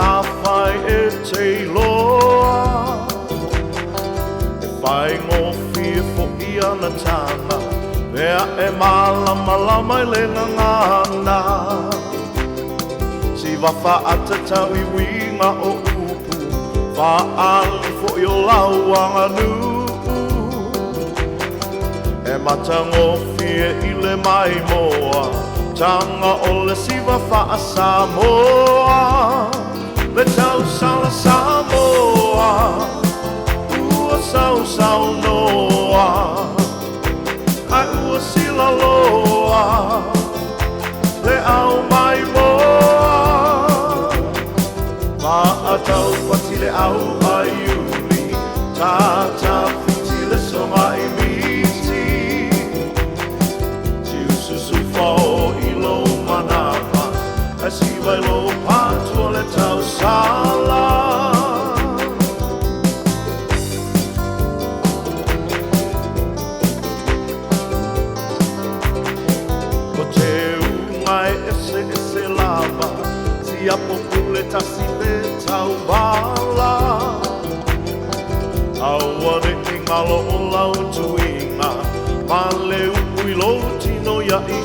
awhai e te loa. E whai ngō whie fo i ana tāna, mea e mālama lama i le ngangana. Siva whaata tau i winga o upu, whaali fo i o lauanga nuu. E matango whie i le mai moa, tanga o le SIVA Samoa. Le tau sala Samoa, ua sau noa. Ai ua sila loa, le au mai moa. Maatau pati le au ai uli, tata piti le songa i miti. Tiu susu fao i lo manapa, ai SIVA i lo patua le tau sala. Ese lava, si a popule tasi le tau wala. Aua re i ngalo o lau tuinga, ma le upui lo tino ia i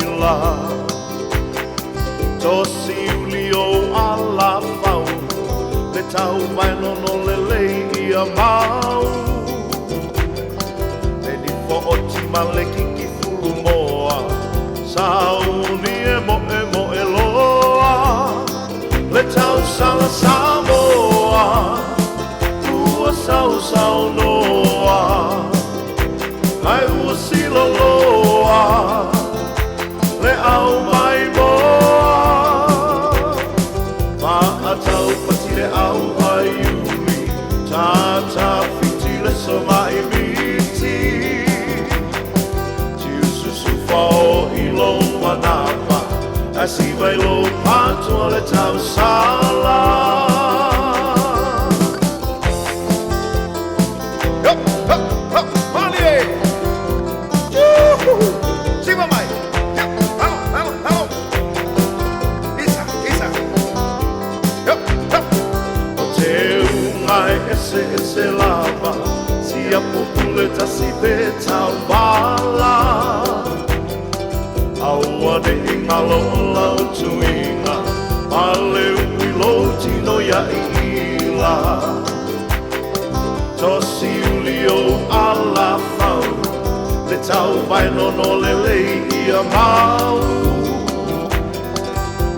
ila. Tosi uli o ala fau, le tau vaino no le lei ia mau. E ni po o tima le kiki fulu moa, sauni e mo e loa. Le tau sala Samoa, ua sau noa. Ai ua sila loa, le au mai moa. Maatau pati le au ai uli, tata fiti le songa i miti. Tiu susu fao i lo manapa, a SIVA i lo patua le tau sala. Yup, hup, hup, mani! SIVA mai! Yup, hello! Isa! Yup, hup! O te ungai ese lava, si a popule tasi pe tau wala. Aua ne i ngalo o lau tuinga, ma le ui lo tino ia i ila. Tosi uli o ala fau, le tau vaino no le lei ia mau.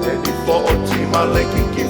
E ni po o tima le kiki